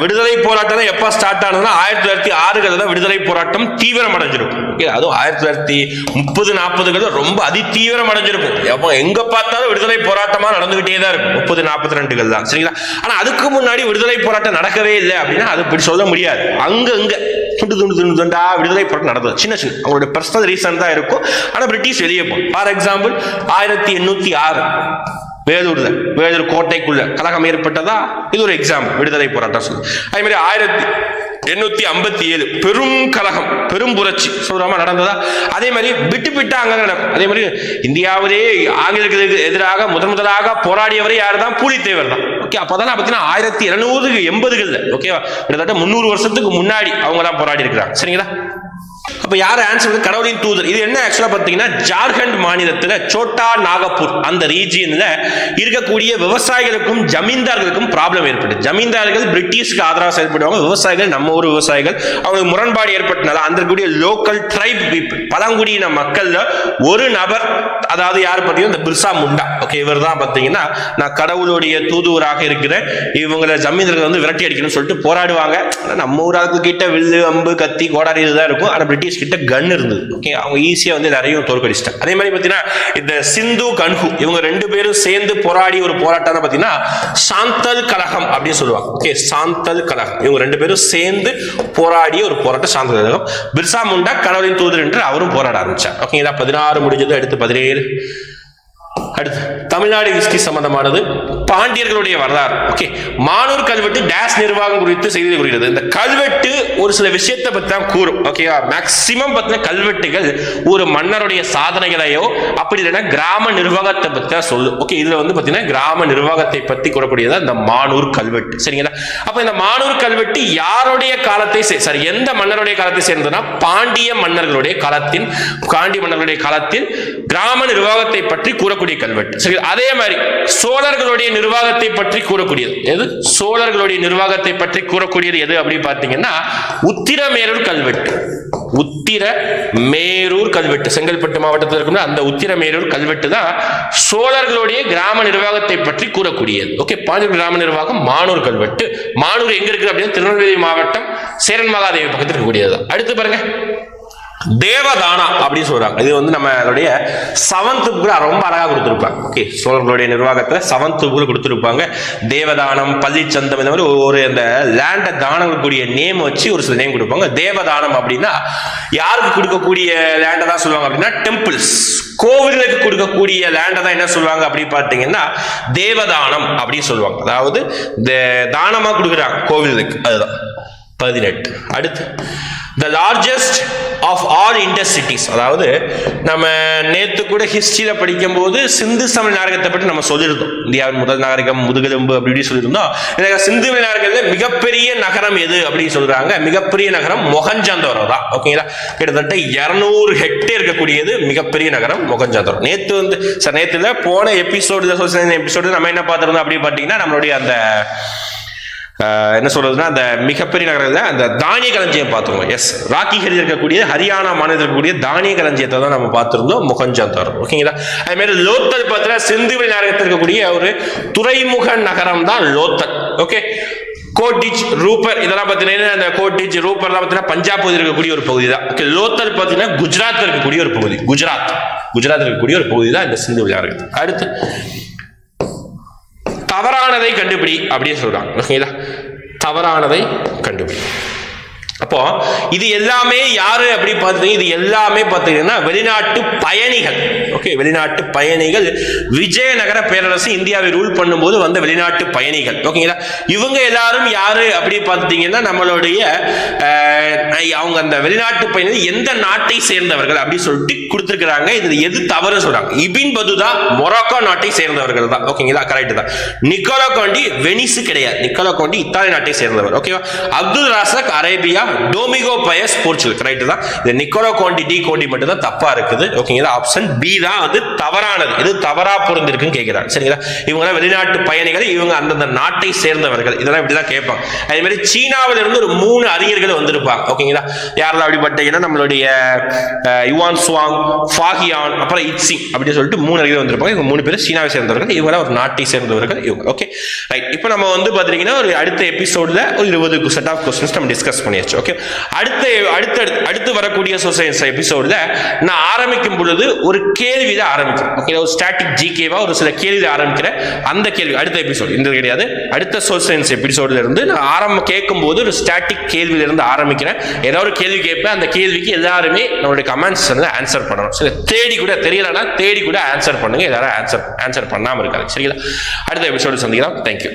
[SPEAKER 1] விடுதலை போராட்டம் எப்ப ஸ்டார்ட் ஆனதுன்னா 1906 தான் விடுதலை போராட்டம் தீவிரம் அடைஞ்சிருக்கும். அதுவும் 1930-40 ரொம்ப அதி தீவிரம் அடைஞ்சிருக்கும். எங்க பார்த்தாலும் விடுதலை போராட்டமா நடந்துகிட்டே தான் இருக்கும். 30-42 தான் சரிங்களா. ஆனா அதுக்கு முன்னாடி விடுதலை போராட்டம் நடக்கவே இல்லை அப்படின்னா அது இப்படி சொல்ல முடியாது. அங்கங்க துண்டா விடுதலை போராட்டம் நடந்தது. சின்ன சின்ன அவங்களுடைய பர்சனல் ரீசன் தான் இருக்கும். ஆனா பிரிட்டிஷ் வெளியே போகும். ஃபார் எக்ஸாம்பிள் 1806 வேலூர் கோட்டைக்குள்ள கலகம் ஏற்பட்டதா, இது ஒரு எக்ஸாம்பிள் விடுதலை போராட்டம் சொல்லு. அதே மாதிரி 1857 பெரும் கலகம், பெரும் புரட்சி சொல்றாம நடந்ததா. அதே மாதிரி விட்டு அங்க நடக்கும். அதே மாதிரி இந்தியாவிலே ஆங்கிலேயர்களுக்கு எதிராக முதலாக போராடியவரே யார் தான்? பூலித்தேவர் தான். ஓகே, அப்பதான் பாத்தீங்கன்னா 1780 ஓகேவா, கிட்டத்தட்ட 300 வருஷத்துக்கு முன்னாடி அவங்க தான் போராடி இருக்கிறாங்க சரிங்களா. அப்ப யார் ஆன்சர்? கடவுளின் தூதர். இது என்ன ஆக்சுவலா பாத்தீங்கன்னா ஜார்க்கண்ட் மாநிலத்துல சோட்டா நாகப்பூர் அந்த ரீஜியன்ல இருக்கக்கூடிய விவசாயிகளுக்கும் ஜமீன்தார்களுக்கும் ப்ராப்ளம் ஏற்பட்டு, ஜமீன்தார்கள் பிரிட்டிஷ்க்கு ஆதரவாக செயல்படுவாங்க, விவசாயிகள் நம்ம ஊர் விவசாயிகள் அவங்களுக்கு முரண்பாடு ஏற்பட்டனால அந்த கூடிய லோக்கல் ட்ரைப் பீப்புள் பழங்குடியின மக்கள்ல ஒரு நபர், அதாவது யார் பார்த்தீங்கன்னா இந்த பிர்சா முண்டா. ஓகே, இவர் தான் பார்த்தீங்கன்னா நான் கடவுளுடைய தூதுவராக இருக்கிறேன், இவங்களை ஜமீன்தார்கள் வந்து விரட்டி அடிக்கணும்னு சொல்லிட்டு போராடுவாங்க. நம்ம ஊராளுக்கு கிட்ட வில்லு அம்பு கத்தி கோடாரி இதுதான் இருக்கும். ஆனா பிரிட்டிஷ் கிட்ட கன் இருந்தது. ஓகே, அவங்க ஈஸியா வந்து நிறைய தோற்கடிச்சிட்டாங்க. அதே மாதிரி பாத்தீங்கன்னா இந்த சிந்து கன்ஹு இவங்க ரெண்டு பேரும் சேர்ந்து போராடி ஒரு போராட்டம் பாத்தீங்கன்னா சாந்தல் கலகம் அப்படின்னு சொல்லுவாங்க. ஓகே, சாந்தல் கலகம் இவங்க ரெண்டு பேரும் சேர்ந்து போராடிய ஒரு போராட்டம் சாந்தல் கலகம். பிர்சா முண்டா கடவுளின் தூதர் என்று அவரும் போராட ஆரம்பிச்சார். ஓகேங்களா. 16 முடிஞ்சது, அடுத்து 17. அடுத்து தமிழ்நாடு ஹிஸ்டரி சம்பந்தமானது பாண்டியர்களுடைய வரலாறு. ஓகே, மானூர் கல்வெட்டு டேஷ் நிர்வாகம் குறித்து செய்தி கூறுகிறது. இந்த கல்வெட்டு ஒரு சில விஷயத்தை பத்தி தான் கூறும். ஓகேவா, மேக்சிமம் பத்தின கல்வெட்டுகள் ஒரு மன்னருடைய சாதனைகளையோ அப்படி இல்லைன்னா கிராம நிர்வாகத்தை பத்தி தான் சொல்லும். ஓகே, இதுல வந்து பாத்தீங்கன்னா கிராம நிர்வாகத்தை பத்தி கூறக்கூடியதா இந்த மானூர் கல்வெட்டு சரிங்களா. அப்ப இந்த மானூர் கல்வெட்டு யாருடைய காலத்தை சரி எந்த மன்னருடைய காலத்தை சேர்ந்ததுன்னா பாண்டிய மன்னர்களுடைய காலத்தில் கிராம நிர்வாகத்தை பற்றி கூறக்கூடிய கல்வெட்டு சரி. அதே மாதிரி சோழர்களுடைய நிர்வாகத்தை பற்றி கூறக்கூடியது எது? சோழர்களுடைய நிர்வாகத்தை பற்றி கூறக்கூடியது எது அப்படின்னு பார்த்தீங்கன்னா உத்திரமேரூர் கல்வெட்டு. உத்திரமேரூர் கல்வெட்டு செங்கல்பட்டு மாவட்டத்தில் இருக்கும் அந்த உத்திரமேரூர் கல்வெட்டு தான் சோழர்களுடைய கிராம நிர்வாகத்தை பற்றி கூறக்கூடியது. ஓகே, பாண்டியர் கிராம நிர்வாகம் மானூர் கல்வெட்டு. மானூர் எங்க இருக்கு அப்படின்னா திருநெல்வேலி மாவட்டம் சேரன் மகாதேவி பக்கத்தில் இருக்கக்கூடியது. அடுத்து பாருங்க தேவதானா அப்படின்னு சொல்றாங்க. இது வந்து நம்மளுடைய 7th புக்ல ரொம்ப அழகா கொடுத்திருப்பாங்க. ஓகே, சோழர்களுடைய நிர்வாகத்துல 7th புக்ல கொடுத்திருப்பாங்க. தேவதானம், பள்ளிச்சந்தம், இந்த மாதிரி ஒரு அந்த லேண்ட தானம் கூடிய நேம் வச்சு ஒரு சில நேம் கொடுப்பாங்க. தேவதானம் அப்படின்னா யாருக்கு கொடுக்கக்கூடிய லேண்ட தான் சொல்லுவாங்க அப்படின்னா டெம்பிள்ஸ், கோவிலுக்கு கொடுக்கக்கூடிய லேண்ட தான் என்ன சொல்லுவாங்க அப்படி பார்த்தீங்கன்னா தேவதானம் அப்படின்னு சொல்லுவாங்க. அதாவது தானமா கொடுக்குறாங்க கோவிலுக்கு, அதுதான் 18. அடுத்து the largest of all intercities. அதாவது நம்ம நேத்து கூட ஹிஸ்டரியில படிக்கும் போது சிந்து சமவெளி நாகரிகத்தை பற்றி நம்ம சொல்லியிருந்தோம். இந்தியாவின் முதல் நாகரிகம் முதுகெலும்பு அப்படி சொல்லியிருந்தோம். சிந்து நாகரிகத்துல மிகப்பெரிய நகரம் எது அப்படின்னு சொல்றாங்க. மிகப்பெரிய நகரம் மொஹஞ்சதாரோ தான். ஓகேங்களா, கிட்டத்தட்ட 200 ஹெக்டேர் இருக்கக்கூடியது மிகப்பெரிய நகரம் மொஹஞ்சதாரோ. நேத்து வந்து நேத்துல போன எபிசோடு நம்ம என்ன பார்த்திருந்தோம் அப்படின்னு பார்த்தீங்கன்னா நம்மளுடைய அந்த என்ன சொல்றதுன்னா அந்த மிகப்பெரிய நகரத்தில் அந்த தானிய களஞ்சியம் பார்த்துருவோம். எஸ், ராக்கி ஹில் இருக்கக்கூடிய ஹரியானா மாநிலத்தில் இருக்கக்கூடிய தானிய களஞ்சியத்தை தான் நம்ம பார்த்துருந்தோம் மொஹஞ்சதாரோ. ஓகேங்களா. அதே மாதிரி லோத்தல் பார்த்தா சிந்துவெளி நாகரிகத்தில் இருக்கக்கூடிய ஒரு துறைமுக நகரம் தான் லோத்தல். ஓகே, கோட்டிச், ரூப்பர் இதெல்லாம் பார்த்தீங்கன்னா அந்த கோட்டிச் ரூப்பர்லாம் பார்த்தீங்கன்னா பஞ்சாப் பகுதியில் இருக்கக்கூடிய ஒரு பகுதி தான். ஓகே, லோத்தல் பார்த்தீங்கன்னா குஜராத்தில் இருக்கக்கூடிய ஒரு பகுதி. குஜராத் இருக்கக்கூடிய ஒரு பகுதி தான் இந்த சிந்துவெளி நாகரிகம். அடுத்து தவறானதை கண்டுபிடி அப்படின்னு சொல்றாங்க. ஓகேங்களா, தவறானதை கண்டுபிடி. அப்போ இது எல்லாமே யாரு அப்படி பார்த்தீங்கன்னா இது எல்லாமே பார்த்தீங்கன்னா வெளிநாட்டு பயணிகள். ஓகே, வெளிநாட்டு பயணிகள் விஜயநகர பேரரசு இந்தியாவை ரூல் பண்ணும்போது வந்த வெளிநாட்டு பயணிகள். ஓகேங்களா, இவங்க எல்லாரும் யாரு அப்படி பார்த்தீங்கன்னா நம்மளுடைய அவங்க அந்த வெளிநாட்டு பயணிகள் எந்த நாட்டை சேர்ந்தவர்கள் அப்படி சொல்லிட்டு கொடுத்துருக்காங்க. இது எது தவறு சொல்றாங்க. இபின் பதுதா மொராக்கோ நாட்டை சேர்ந்தவர்கள் தான். ஓகேங்களா, கரெக்ட் தான். நிக்கோலோ காண்டி வெனிஸ் கிடையாது. நிக்கோலோ காண்டி இத்தாலி நாட்டை சேர்ந்தவர். ஓகேவா. Abdul Razak Arabia Domingo Paes Portugal. Correct தான். இது நிக்கோலோ கோண்டி டி கோண்டி மட்டும் தான் தப்பா இருக்குது. ஓகேங்களா. ஆப்ஷன் பி தான் வந்து தவறானது. இது தவறா பொருந்திருக்குன்னு கேட்கிறாங்க. சரிங்களா. இவங்க வெளிநாட்டு பயணிகள், இவங்க அந்தந்த நாட்டை சேர்ந்தவர்கள், இதெல்லாம் இப்படிதான் கேட்பாங்க. அதே மாதிரி சீனாவில இருந்து ஒரு 3 அறிஞர்கள் வந்திருப்பாங்க. ஓகேங்களா. யாரெல்லாம் அப்படி பார்த்தீங்கன்னா நம்மளுடைய யுவான் சுவாங், ஃபாகியான், அப்புறம் இட்சிங் அப்படின்னு சொல்லிட்டு 3 அறிஞர்கள் வந்திருப்பாங்க. இவங்க 3 பேர் சீனாவை சேர்ந்தவர்கள், இவங்க ஒரு நாட்டை சேர்ந்தவர்கள் இவங்க. Okay right. இப்போ நம்ம வந்து பாத்தீங்கன்னா ஒரு அடுத்த எபிசோட்ல ஒரு 20 செட் ஆஃப் क्वेश्चंस நம்ம டிஸ்கஸ் பண்ணியாச்சு. ஓகே. அடுத்து வரக்கூடிய சோசியல் எபிசோட்ல நான் ஆரம்பிக்கும் பொழுது ஒரு கேள்வி தான் ஆரம்பிக்கிறேன். ஓகே. ஒரு ஸ்டாட்டிக் ஜிகேவா ஒரு சில கேள்வி ஆரம்பிக்கிறேன். அந்த கேள்வி அடுத்த எபிசோட், இந்த கிடையாது, அடுத்த சோசியல் எபிசோட்ல இருந்து நான் கேட்கும் போது ஒரு ஸ்டாட்டிக் கேள்வியில இருந்து ஆரம்பிக்கிறேன். ஏதாவது ஒரு கேள்வி கேட்பேன். அந்த கேள்விக்கு எல்லாருமே நம்மளுடைய கமெண்ட்ஸ் வந்து ஆன்சர் பண்ணணும். சரி, தேடி கூட தெரியலன்னா தேடி கூட ஆன்சர் பண்ணுங்க. எல்லாரும் ஆன்சர் பண்ணாம இருக்காது. சரிங்களா. அடுத்த எபிசோடு சந்திக்கலாம். தேங்க்யூ.